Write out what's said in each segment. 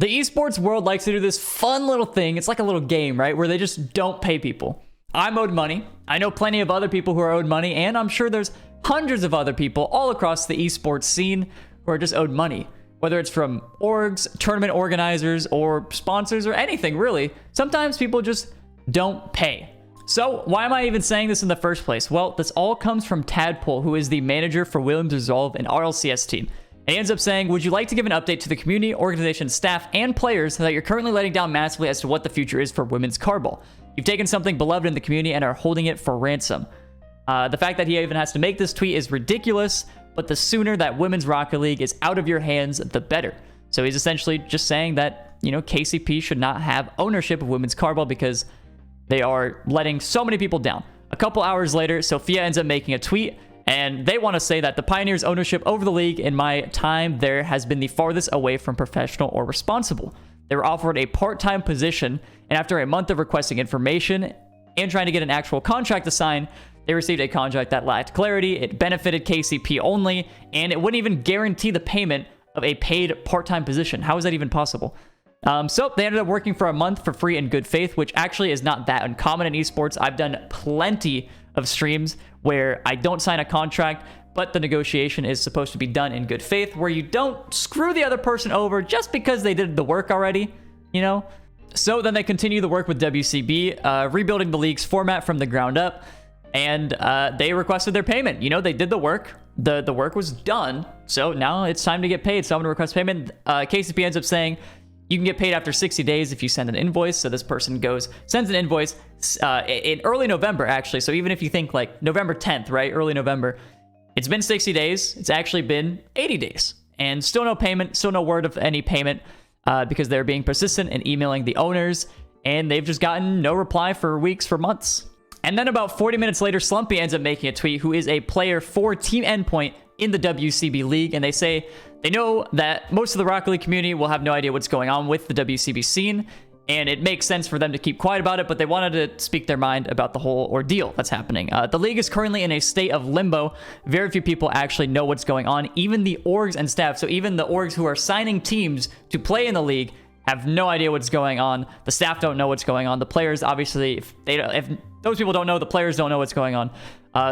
The esports world likes to do this fun little thing. It's like a little game, right? Where they just don't pay people. I'm owed money. I know plenty of other people who are owed money, and I'm sure there's hundreds of other people all across the esports scene who are just owed money. Whether it's from orgs, tournament organizers, or sponsors, or anything really. Sometimes people just don't pay. So why am I even saying this in the first place? Well, this all comes from Tadpole, who is the manager for Williams Resolve and RLCS team. And he ends up saying, would you like to give an update to the community, organization, staff, and players that you're currently letting down massively as to what the future is for women's cardball? You've taken something beloved in the community and are holding it for ransom. The fact that he even has to make this tweet is ridiculous, but the sooner that Women's Rocket League is out of your hands, the better. So he's essentially just saying that, KCP should not have ownership of women's cardball because they are letting so many people down. A couple hours later, Sophia ends up making a tweet, and they want to say that the Pioneers' ownership over the league in my time there has been the farthest away from professional or responsible. They were offered a part-time position, and after a month of requesting information and trying to get an actual contract to sign, they received a contract that lacked clarity, it benefited KCP only, and it wouldn't even guarantee the payment of a paid part-time position. How is that even possible? So they ended up working for a month for free in good faith, which actually is not that uncommon in esports. I've done plenty of streams where I don't sign a contract, but the negotiation is supposed to be done in good faith, where you don't screw the other person over just because they did the work already, So then they continue the work with WCB, rebuilding the league's format from the ground up, and they requested their payment. They did the work. The work was done, so now it's time to get paid. So I'm going to request payment. KCP ends up saying, you can get paid after 60 days if you send an invoice. So this person sends an invoice in early November, actually. So even if you think like November 10th, right? Early November. It's been 60 days. It's actually been 80 days. And still no payment, still no word of any payment because they're being persistent and emailing the owners. And they've just gotten no reply for weeks, for months. And then about 40 minutes later, Slumpy ends up making a tweet, who is a player for Team Endpoint in the WCB League. And they say they know that most of the Rocket League community will have no idea what's going on with the WCB scene. And it makes sense for them to keep quiet about it, but they wanted to speak their mind about the whole ordeal that's happening. The league is currently in a state of limbo. Very few people actually know what's going on. Even the orgs and staff, so even the orgs who are signing teams to play in the league, have no idea what's going on. The staff don't know what's going on. The players, obviously, if those people don't know, the players don't know what's going on.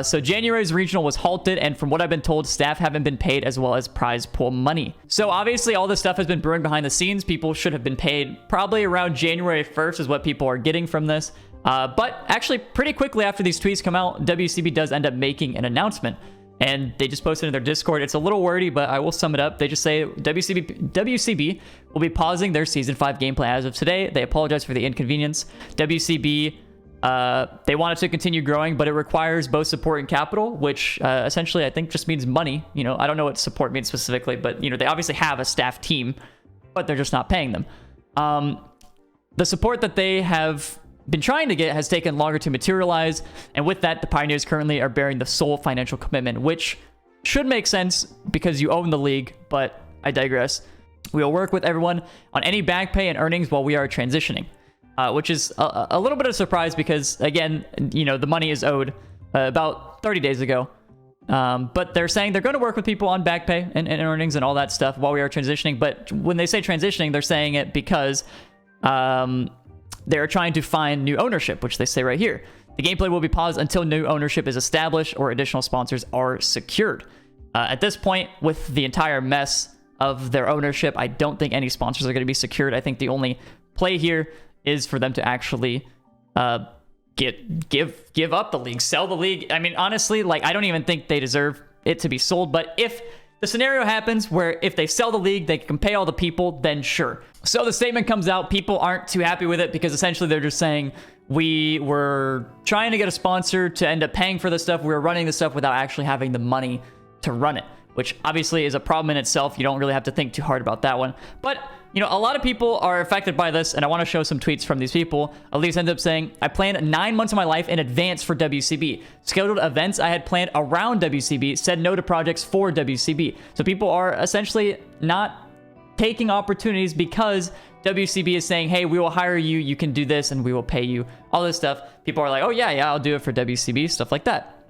So January's regional was halted, and from what I've been told, staff haven't been paid as well as prize pool money. So obviously all this stuff has been brewing behind the scenes. People should have been paid probably around January 1st is what people are getting from this. But actually pretty quickly after these tweets come out, WCB does end up making an announcement. And they just posted in their Discord. It's a little wordy, but I will sum it up. They just say WCB will be pausing their Season 5 gameplay as of today. They apologize for the inconvenience. WCB, they want it to continue growing, but it requires both support and capital, which essentially I think just means money. I don't know what support means specifically, but they obviously have a staff team, but they're just not paying them. The support that they have been trying to get has taken longer to materialize, and with that, the Pioneers currently are bearing the sole financial commitment, which should make sense because you own the league, but I digress. We will work with everyone on any back pay and earnings while we are transitioning, which is a little bit of a surprise because, again, the money is owed about 30 days ago. But they're saying they're going to work with people on back pay and earnings and all that stuff while we are transitioning. But when they say transitioning, they're saying it because they're trying to find new ownership, which they say right here. The gameplay will be paused until new ownership is established or additional sponsors are secured. At this point, with the entire mess of their ownership, I don't think any sponsors are going to be secured. I think the only play here is for them to actually give up the league, sell the league. I mean, honestly, I don't even think they deserve it to be sold. But if the scenario happens where if they sell the league, they can pay all the people, then sure. So the statement comes out. People aren't too happy with it because essentially they're just saying, we were trying to get a sponsor to end up paying for this stuff. We were running this stuff without actually having the money to run it, which obviously is a problem in itself. You don't really have to think too hard about that one. But, a lot of people are affected by this, and I want to show some tweets from these people. Elise ends up saying, I planned 9 months of my life in advance for WCB. Scheduled events I had planned around WCB, said no to projects for WCB. So people are essentially not taking opportunities because WCB is saying, hey, we will hire you, you can do this, and we will pay you. All this stuff. People are like, oh, yeah, I'll do it for WCB, stuff like that.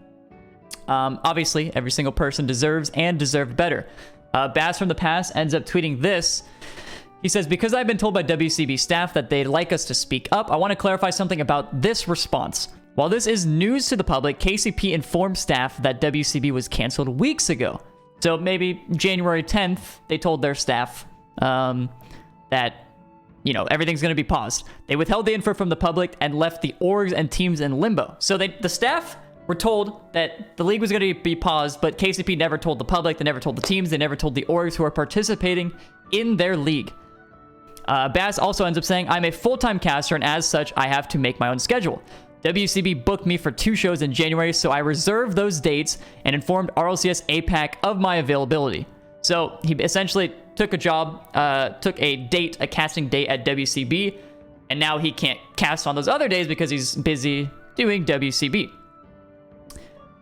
Obviously, every single person deserves and deserved better. Bass from the past ends up tweeting this. He says, because I've been told by WCB staff that they'd like us to speak up, I want to clarify something about this response. While this is news to the public, KCP informed staff that WCB was canceled weeks ago. So maybe January 10th, they told their staff that, you know, everything's going to be paused. They withheld the info from the public and left the orgs and teams in limbo. So the staff were told that the league was going to be paused, but KCP never told the public, they never told the teams, they never told the orgs who are participating in their league. Bass also ends up saying, I'm a full-time caster, and as such, I have to make my own schedule. WCB booked me for 2 shows in January, so I reserved those dates and informed RLCS APAC of my availability. So he essentially took a casting date at WCB, and now he can't cast on those other days because he's busy doing WCB.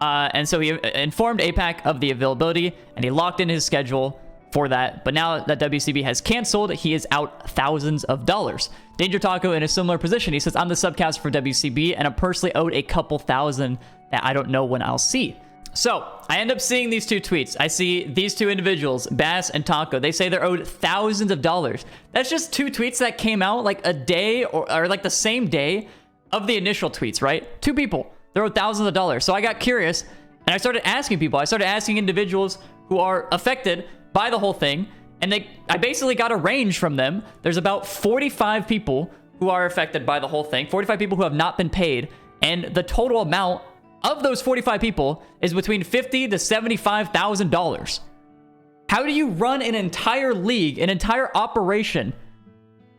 And so he informed APAC of the availability, and he locked in his schedule for that. But now that WCB has canceled, he is out thousands of dollars. Danger Taco in a similar position. He says, I'm the subcaster for WCB, and I'm personally owed a couple thousand that I don't know when I'll see. So I end up seeing these 2 tweets. I see these 2 individuals, Bass and Taco. They say they're owed thousands of dollars. That's just 2 tweets that came out like a day or like the same day of the initial tweets, right? 2 people. They're owed thousands of dollars. So I got curious, and I started asking people. I started asking individuals who are affected by the whole thing, and I basically got a range from them. There's about 45 people who are affected by the whole thing, 45 people who have not been paid, and the total amount of those 45 people is between $50,000 to $75,000. How do you run an entire league, an entire operation,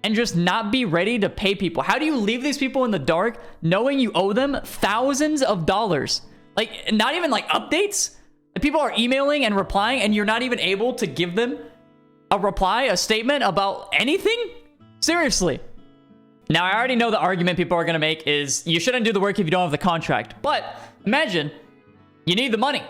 and just not be ready to pay people? How do you leave these people in the dark knowing you owe them thousands of dollars? Like, not even like updates? People are emailing and replying, and you're not even able to give them a reply, a statement about anything? Seriously. Now, I already know the argument people are going to make is you shouldn't do the work if you don't have the contract. But imagine you need the money,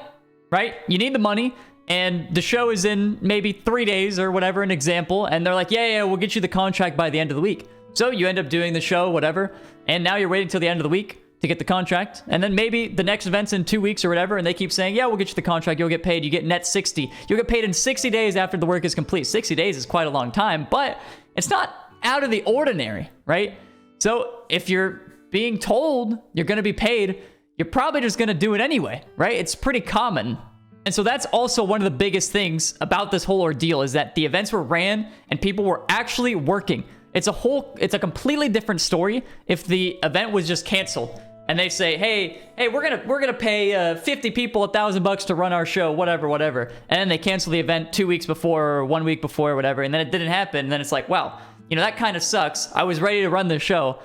right? You need the money, and the show is in maybe 3 days or whatever, an example, and they're like, yeah, we'll get you the contract by the end of the week. So you end up doing the show, whatever, and now you're waiting till the end of the week to get the contract, and then maybe the next event's in 2 weeks or whatever, and they keep saying, yeah, we'll get you the contract, you'll get paid, you get net 60. You'll get paid in 60 days after the work is complete. 60 days is quite a long time, but it's not out of the ordinary, right? So if you're being told you're going to be paid, you're probably just going to do it anyway, right? It's pretty common. And so that's also one of the biggest things about this whole ordeal is that the events were ran and people were actually working. It's a completely different story if the event was just canceled and they say, hey, we're gonna pay 50 people $1,000 to run our show, whatever, and then they cancel the event 2 weeks before or 1 week before or whatever, and then it didn't happen. And then it's like, wow, you know, that kind of sucks. I was ready to run the show,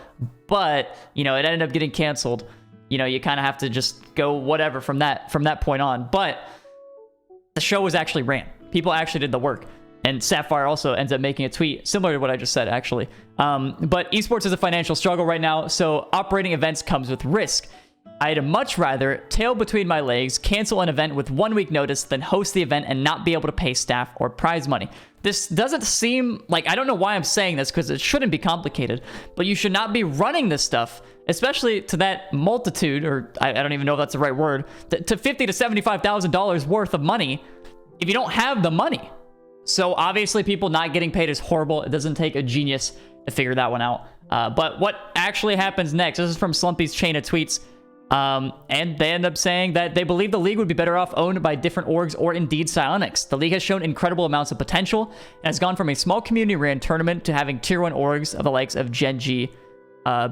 but you know, it ended up getting canceled. You know, you kind of have to just go whatever from that point on. But the show was actually ran. People actually did the work. And Sapphire also ends up making a tweet similar to what I just said, actually. But esports is a financial struggle right now, so operating events comes with risk. I'd much rather tail between my legs, cancel an event with 1 week notice than host the event and not be able to pay staff or prize money. This doesn't seem like, I don't know why I'm saying this because it shouldn't be complicated, but you should not be running this stuff, especially to that multitude, or I don't even know if that's the right word, to $50,000 to $75,000 worth of money if you don't have the money. So obviously people not getting paid is horrible. It doesn't take a genius to figure that one out. But what actually happens next, this is from Slumpy's chain of tweets, and they end up saying that they believe the league would be better off owned by different orgs or indeed Psyonix. The league has shown incredible amounts of potential and has gone from a small community ran tournament to having tier 1 orgs of the likes of Gen G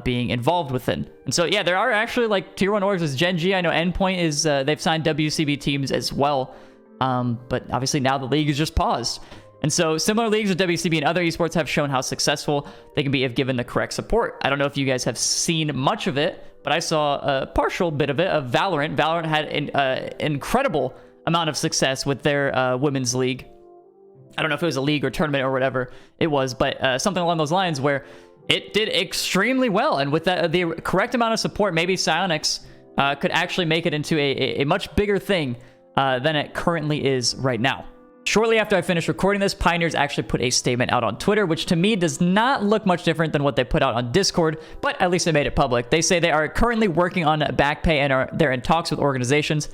being involved within. And so yeah, there are actually like tier 1 orgs as Gen G. I know Endpoint is, they've signed WCB teams as well. But obviously now the league is just paused. And so similar leagues with WCB and other esports have shown how successful they can be if given the correct support. I don't know if you guys have seen much of it, but I saw a partial bit of it of Valorant. Valorant had an incredible amount of success with their women's league. I don't know if it was a league or tournament or whatever it was, but something along those lines where it did extremely well. And with the correct amount of support, maybe Psyonix could actually make it into a much bigger thing than it currently is right now. Shortly after I finished recording this, Pioneers actually put a statement out on Twitter, which to me does not look much different than what they put out on Discord, but at least they made it public. They say they are currently working on back pay and they're in talks with organizations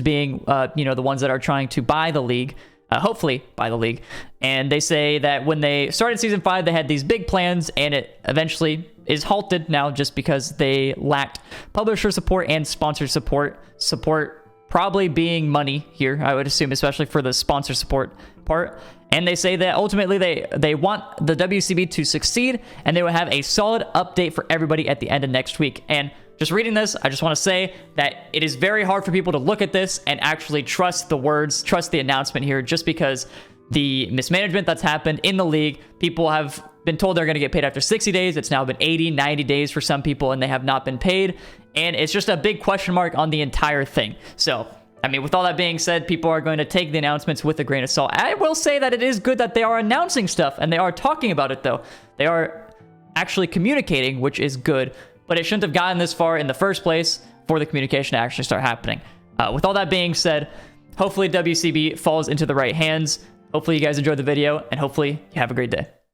being, the ones that are trying to buy the league. hopefully by the league. And they say that when they started season 5, they had these big plans, and it eventually is halted now just because they lacked publisher support and sponsor support. Support probably being money here, I would assume, especially for the sponsor support part. And they say that ultimately they want the WCB to succeed, and they will have a solid update for everybody at the end of next week. And just reading this, I just want to say that it is very hard for people to look at this and actually trust the words, trust the announcement here, just because the mismanagement that's happened in the league. People have been told they're going to get paid after 60 days. It's now been 80, 90 days for some people, and they have not been paid. And it's just a big question mark on the entire thing. So, I mean, with all that being said, people are going to take the announcements with a grain of salt. I will say that it is good that they are announcing stuff, and they are talking about it, though. They are actually communicating, which is good. But it shouldn't have gotten this far in the first place for the communication to actually start happening. With all that being said, hopefully WCB falls into the right hands. Hopefully you guys enjoyed the video, and hopefully you have a great day.